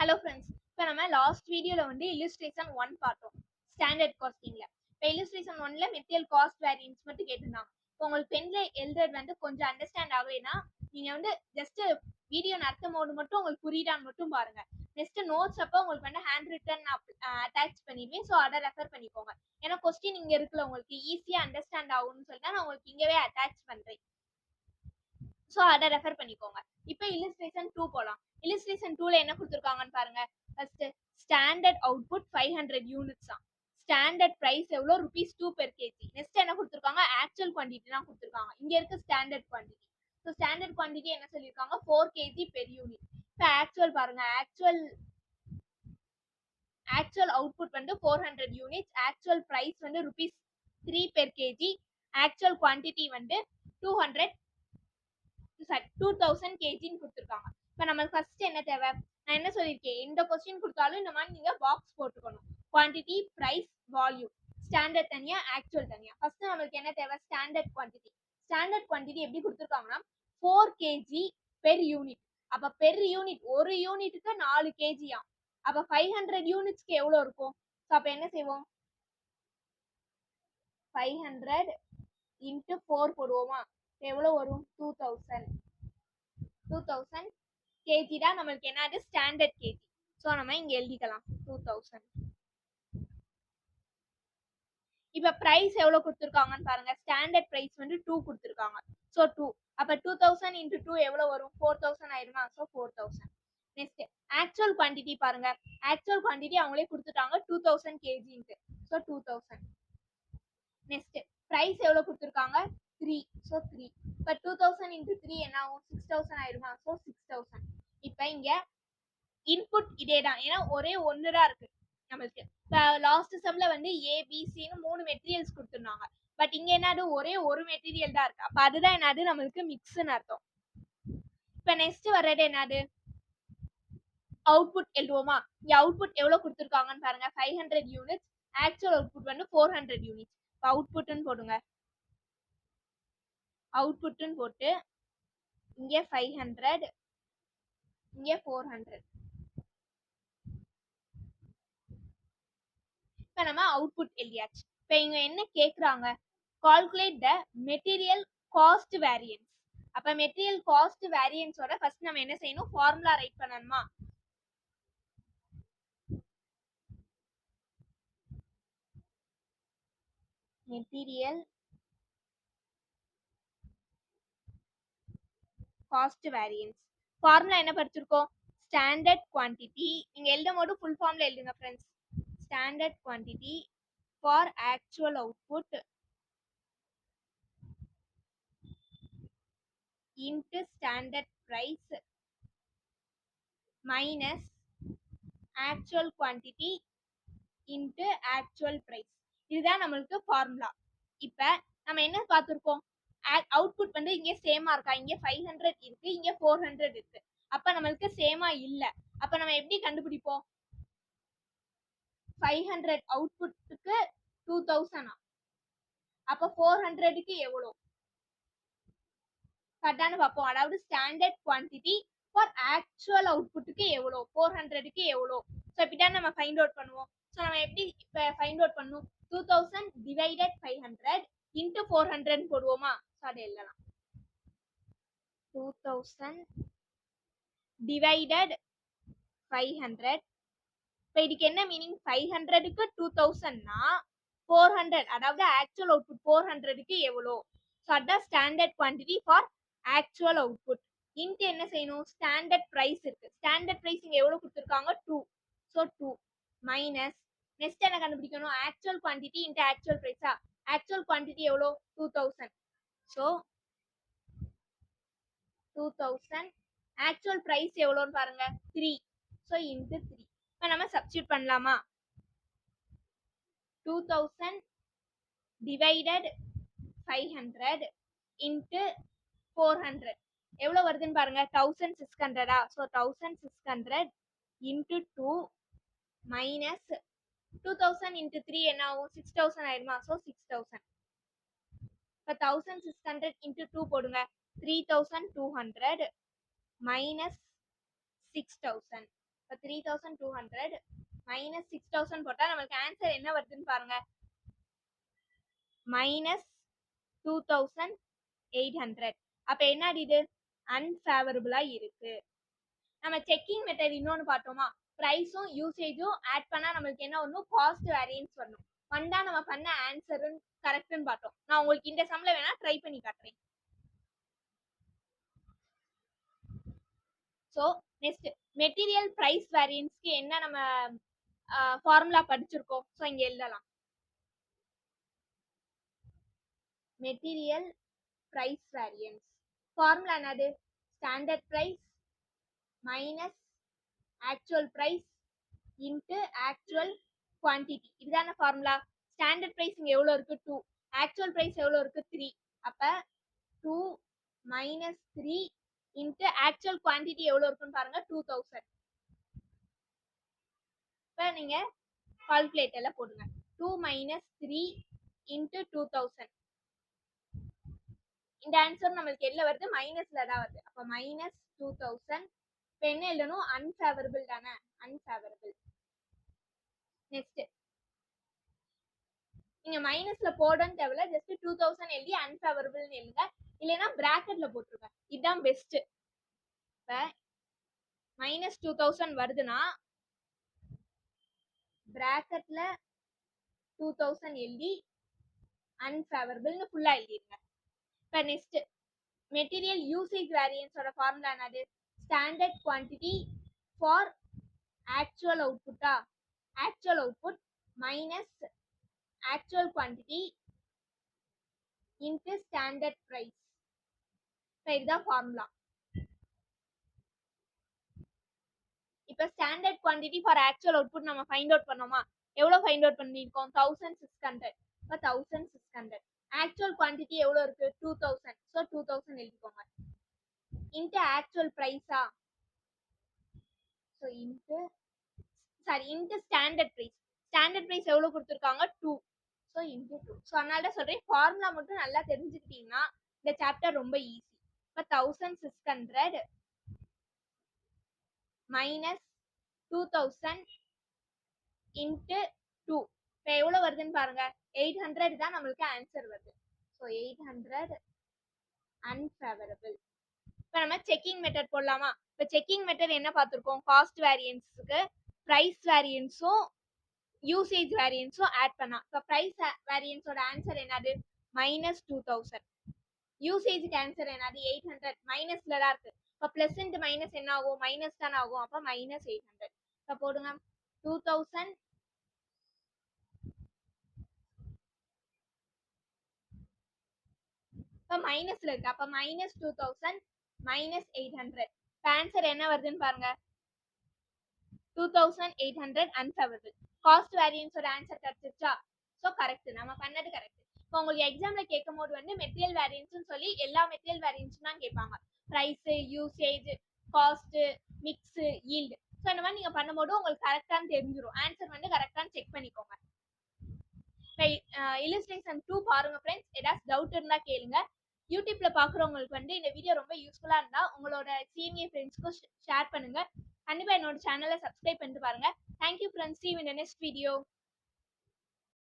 Hello friends, இப்போ நம்ம last வீடியோவில் வந்து இல்லுஸ்ட்ரேஷன் 1 பார்த்தோம் ஸ்டாண்டர்ட் காஸ்டிங்கில். இப்போ இல்லுஸ்ட்ரேஷன் 1ல் மெட்டீரியல் காஸ்ட் வேரியன்ஸ் மட்டும் கேட்டிருந்தாங்க. இப்போ உங்களுக்கு பெனில் எழுதுறது வந்து கொஞ்சம் அண்டர்ஸ்டாண்ட் ஆகலைன்னா நீங்கள் வந்து ஜஸ்ட் வீடியோ நடத்தும் போது மட்டும் உங்களுக்கு புரியுதான்னு மட்டும் பாருங்க. நெக்ஸ்ட் நோட்ஸ் அப்போ உங்களுக்கு வந்து ஹேண்ட் ரிட்டன் அட்டாச் பண்ணிடுவேன், ஸோ அதை ரெஃபர் பண்ணிக்கோங்க. ஏன்னா கொஸ்டின் இங்கே இருக்குல்ல, உங்களுக்கு ஈஸியாக அண்டர்ஸ்டாண்ட் ஆகும்னு சொல்லிட்டு நான் உங்களுக்கு இங்கேவே அட்டாச் பண்ணுறேன், ஸோ அதை ரெஃபர் பண்ணிக்கோங்க. இப்போ இல்லுஸ்ட்ரேஷன் 2 போகலாம். இல்லுஸ்ட்ரேஷன் 2ல என்ன கொடுத்துருக்காங்கன்னு பாருங்க. ஃபர்ஸ்ட் ஸ்டாண்டர்ட் அவுட்புட் 500 யூனிட்ஸ் தான். ஸ்டாண்டர்ட் பிரைஸ் எவ்வளோ ₹2 per kg. நெக்ஸ்ட் என்ன கொடுத்துருக்காங்க, ஆக்சுவல் குவான்டிட்டி தான் கொடுத்துருக்காங்க. இங்க இருக்க standard quantity. So standard quantity என்ன சொல்லியிருக்காங்க, 4 kg per unit. இப்போ ஆக்சுவல் பாருங்க, ஆக்சுவல் அவுட்புட் வந்து 400 யூனிட்ஸ், ஆக்சுவல் பிரைஸ் வந்து ₹3 per kg, ஆக்சுவல் குவான்டிட்டி வந்து 2000 kgன்னு கொடுத்துருக்காங்க. இப்போ நம்மளுக்கு ஃபர்ஸ்ட் என்ன தேவை, நான் என்ன சொல்லியிருக்கேன், எந்த கொஸ்டின் கொடுத்தாலும் இந்த மாதிரி நீங்க பாக்ஸ் போட்டுக்கணும். குவான்டிட்டி, பிரைஸ், வால்யூம், ஸ்டாண்டர்ட் தனியா, ஆக்சுவல் தனியா. ஃபர்ஸ்ட் நம்மளுக்கு என்ன தேவை, ஸ்டாண்டர்ட் குவான்டிட்டி. ஸ்டாண்டர்ட் குவான்டிட்டி எப்படி கொடுத்துருக்காங்கன்னா 4 kg பெர் யூனிட். அப்ப பெர் யூனிட், ஒரு யூனிட்டுக்கு 4 kg. அப்ப 500 யூனிட்ஸ்க்கு எவ்வளவு இருக்கும்? ஸோ அப்ப என்ன செய்வோம், 500 இன்ட்டு 4 போடுவோமா, எவ்வளவு வரும், 2000 kg தான் நம்மளுக்கு என்னது, ஸ்டாண்டர்ட் kg. ஸோ நம்ம இங்க எழுதிக்கலாம் 2000. இப்ப பிரைஸ் எவ்வளவு கொடுத்துருக்காங்கன்னு பாருங்க. ஸ்டாண்டர்ட் பிரைஸ் வந்து 2 கொடுத்துருக்காங்க. ஸோ 2, அப்ப 2000 இன்ட்டு 2 எவ்வளவு வரும், 4000 ஆயிருமா. ஸோ 4000. நெக்ஸ்ட் ஆக்சுவல் குவான்டிட்டி பாருங்க. ஆக்சுவல் குவான்டிட்டி அவங்களே கொடுத்துட்டாங்க 2000 kg. ஸோ 2000. நெக்ஸ்ட் பிரைஸ் எவ்வளவு கொடுத்துருக்காங்க, 3. ஸோ 3. இப்போ 2000 இன்ட்டு 3 என்ன ஆகும், 6000 ஆயிருமா. ஸோ 6000. இப்போ இங்க இன்புட் இதே தான், ஏன்னா ஒரே ஒன்று தான் இருக்கு நம்மளுக்கு. இப்போ லாஸ்ட் செம்ல வந்து ஏபிசின்னு 3 மெட்டீரியல்ஸ் கொடுத்துருந்தாங்க. பட் இங்க என்னது, ஒரே ஒரு மெட்டீரியல் தான் இருக்கு. அப்ப அதுதான் என்னது, நம்மளுக்கு மிக்ஸ்ன்னு அர்த்தம். இப்ப நெக்ஸ்ட் வர்றது என்னது, அவுட்புட் எழுதுவோமா. இங்க அவுட்புட் எவ்வளவு கொடுத்துருக்காங்கன்னு பாருங்க, 500 யூனிட்ஸ், ஆக்சுவல் அவுட்புட் வந்து 400 யூனிட்ஸ். இப்போ அவுட்புட்னு போடுங்க. அவுட்புட்னு போட்டு இங்க 500, இங்க 400. இப்ப நம்ம அவுட்புட் எழுதியாச்சு. இப்ப இங்க என்ன கேக்குறாங்க, calculate the material cost variance. அப்ப மெட்டீரியல் காஸ்ட் வேரியன்ஸோட ஃபர்ஸ்ட் நம்ம என்ன செய்யணும், ஃபார்முலா ரைட் பண்ணணுமா. மெட்டீரியல் காஸ்ட் வேரியன்ஸ் ஃபார்முலா என்ன படிச்சிருக்கோம், ஸ்டாண்டர்ட் குவான்டிட்டி. நீங்க எழுதும் போது ஃபுல் ஃபார்ம்ல எழுதுங்க friends. Standard quantity for actual output into standard price minus actual quantity into actual price. இதுதான் நம்மளுக்கு ஃபார்முலா. இப்ப நம்ம என்ன பார்த்துருக்கோம், அவுட்புட் வந்து இங்க சேமா இருக்கா, இங்க 500 இருக்கு, இங்க 400 இருக்கு. அப்ப நம்மளுக்கு சேமா இல்ல. அப்ப நம்ம எப்படி கண்டுபிடிப்போம், 500 அவுட்புட்டுக்கு 2000, அப்ப 400க்கு எவ்வளவு கரெக்டானு பார்ப்போம். அதாவது ஸ்டாண்டர்ட் குவான்டிட்டி ஃபார் ஆக்சுவல் அவுட்புட்டுக்கு எவ்வளோ, 400க்கு எவ்வளோ. ஸோ இப்படிதான் நம்ம ஃபைண்ட் அவுட் பண்ணுவோம். ஸோ நம்ம எப்படி இப்போ ஃபைண்ட் அவுட் பண்ணுவோம், 2000 டிவைடட் 500 இன்ட்டு 400 போடுவோமா. ஸோ அதை எழுதலாம், 2000 டிவைடட் 500. இப்போ இதுக்கு என்ன மீனிங், 500க்கு 2000னா 400, அதாவது ஆக்சுவல் அவுட்புட் 400க்கு எவ்வளோ. ஸோ அதான் standard quantity for actual output. Into என்ன செய்யணும், ஸ்டாண்டர்ட் பிரைஸ் இருக்கு. ஸ்டாண்டர்ட் பிரைஸ் இங்க எவ்வளவு கொடுத்துருக்காங்க, 2. ஸோ 2 மைனஸ் நெக்ஸ்ட் என்ன கண்டுபிடிக்கணும், ஆக்சுவல் குவான்டிட்டி இன்ட்டு ஆக்சுவல் பிரைஸா. ஆக்சுவல் குவான்டிட்டி எவ்வளோ, 2000. ஸோ 2000, ஆக்சுவல் பிரைஸ் எவ்வளோன்னு பாருங்க, 3. So into 3. இப்போ நம்ம சப்ஸ்டியூட் பண்ணலாமா. 2000 டிவைடட் 500 இன்ட்டு 400 எவ்வளோ வருதுன்னு பாருங்க, 1600. ஸோ 1600 இன்ட்டு 2 மைனஸ் 2000 இன்ட்டு 3 என்ன ஆகும், 6000 ஆயிடுமா. ஸோ 6000. இப்போ 1600 இன்ட்டு 2 போடுங்க, 3200 மைனஸ் 6000. இப்போ 3200 மைனஸ் 6000 போட்டால் நம்மளுக்கு ஆன்சர் என்ன வருதுன்னு பாருங்க, மைனஸ் 2800. அப்போ என்னது இது, அன்ஃபேவரபுளாக இருக்கு. நம்ம செக்கிங் மெத்தட் இன்னொன்று பார்த்தோமா, ப்ரைஸும் யூசேஜும் ஆட் பண்ணால் நம்மளுக்கு என்ன வரணும், காஸ்ட் வேரியன்ஸ் வரணும். வந்தா நம்ம பண்ண ஆன்சர் கரெக்ட்னு பார்த்தோம். நான் உங்களுக்கு இந்த சம்ல வேணா ட்ரை பண்ணி காட்டுறேன். ஸோ நெக்ஸ்ட் மெட்டீரியல் பிரைஸ் வேரியன்ஸ்க்கு என்ன நம்ம ஃபார்முலா படிச்சிருக்கோம். ஸோ இங்க எழுதலாம், மெட்டீரியல் பிரைஸ் வேரியன்ஸ் ஃபார்முலா என்னது, standard price minus actual price into actual quantity. இதுதான ஃபார்முலா. ஸ்டாண்டர்ட் பிரைஸ் இங்க எவ்வளவு இருக்கு, 2. ஆக்சுவல் பிரைஸ் எவ்வளவு இருக்கு, 3. அப்ப 2 மைனஸ் 3 இன்ட்டு ஆக்சுவல் குவான்டிட்டி எவ்வளவு இருக்குன்னு பாருங்க, 2000. இப்போ நீங்க கால்குலேட்டர்ல போடுங்க, 2 மைனஸ் 3 இன்ட்டு 2000. இந்த ஆன்சர் நம்மளுக்கு எதுல வருது, மைனஸ்ல தான் வருது. அப்ப மைனஸ் 2000. இப்போ என்ன எழுதணும், அன்ஃபேவரபிள் தானே, அன்ஃபேவரபிள். நெக்ஸ்ட் நீங்க மைனஸ்ல போடன்னு தேவையில்ல, ஜஸ்ட் 2000 எழுதி அன்ஃபேவரபிள்னு எழுதுங்க, இல்லைன்னா பிராக்கெட்ல போட்டுருங்க, இதுதான் பெஸ்ட். இப்ப மைனஸ் 2000 வருதுன்னா பிராக்கெட்ல 2000 எழுதி அன்ஃபேவரபிள்னு ஃபுல்லா எழுதிருங்க. இப்ப நெக்ஸ்ட் மெட்டீரியல் யூசேஜ் வேரியன்ஸோட ஃபார்முலா என்னது, ஸ்டாண்டர்ட் குவான்டிட்டி ஃபார் ஆக்சுவல் அவுட்புட்டா, actual output minus actual quantity into standard price. இப்போ இதுதான் ஃபார்முலா. இப்போ standard quantity for actual output நம்ம ஃபைண்ட் அவுட் பண்ணோமா, எவ்வளோ ஃபைண்ட் அவுட் பண்ணியிருக்கோம், 1600. இப்போ 1600. ஆக்சுவல் குவான்டிட்டி எவ்வளோ இருக்கு, 2000. ஸோ 2000 எழுதிக்கோங்க. இன்ட்டு ஆக்சுவல் ப்ரைஸா, so into standard price. Standard price எவ்வளோ கொடுத்துருக்காங்க, 2. So into 2. ஸோ அதனால தான் சொல்கிறேன், ஃபார்முலா மட்டும் நல்லா தெரிஞ்சுக்கிட்டீங்கன்னா இந்த சாப்டர் ரொம்ப ஈஸி. இப்போ 1600 மைனஸ் 2000 இன்ட்டு 2. இப்போ எவ்வளோ வருதுன்னு பாருங்க, 800 தான் நம்மளுக்கு ஆன்சர் வருது. So 800 unfavourable. இப்போ நம்ம செக்கிங் மெத்தட் போடலாமா. இப்போ செக்கிங் மெத்தட் என்ன பார்த்துருக்கோம், காஸ்ட் வேரியன்ஸுக்கு ப்ரைஸ் வேரியன்ஸும் யூசேஜ் வேரியன்ஸும் ஆட் பண்ணா. இப்போ ப்ரைஸ் வேரியன்ஸோட ஆன்சர் என்னது, மைனஸ் 2000. யூசேஜுக்கு ஆன்சர் என்னது, 800. மைனஸ்ல தான் இருக்கு. இப்போ பிளஸ் இன்ட்டு மைனஸ் என்ன ஆகும், மைனஸ் தானே ஆகும். அப்போ மைனஸ் 800. இப்போ போடுங்க, 2000 இப்போ மைனஸ்ல இருக்கு. அப்போ மைனஸ் 2000 மைனஸ் 800. இப்போ ஆன்சர் என்ன வருதுன்னு பாருங்க, 2800 அன்ஃபேவரபிள். காஸ்ட் வேரியன்ஸோட ஆன்சர் கிடைச்சிருச்சா. ஸோ கரெக்ட், நம்ம பண்ணது கரெக்ட். இப்போ உங்களுக்கு எக்ஸாம்ல கேட்கும் போது வந்து மெட்டீரியல் வேரியன்ஸ் சொல்லி எல்லா மெட்டீரியல் வேரியன்ஸும் தான் கேட்பாங்க, price, usage, cost, mix, yield. So இந்த மாதிரி நீங்க பண்ணும்போது உங்களுக்கு கரெக்டானு தெரிஞ்சிடும், ஆன்சர் வந்து கரெக்டானு செக் பண்ணிக்கோங்க. இல்லஸ்ட்ரேஷன் 2 பாருங்க ஃப்ரெண்ட்ஸ். ஏதாச்சும் டவுட் இருந்தா கேளுங்க. யூடியூப்ல பாக்குறவங்களுக்கு வந்து இந்த வீடியோ ரொம்ப யூஸ்ஃபுல்லா இருந்தா உங்களோட சிஎம்ஏ ஃப்ரெண்ட்ஸ்க்கும் ஷேர் பண்ணுங்க. கண்டிப்பா என்னோட சேனலை சப்ஸ்கிரைப் பண்ணிட்டு பாருங்க. Thank you friends, see you in the next video.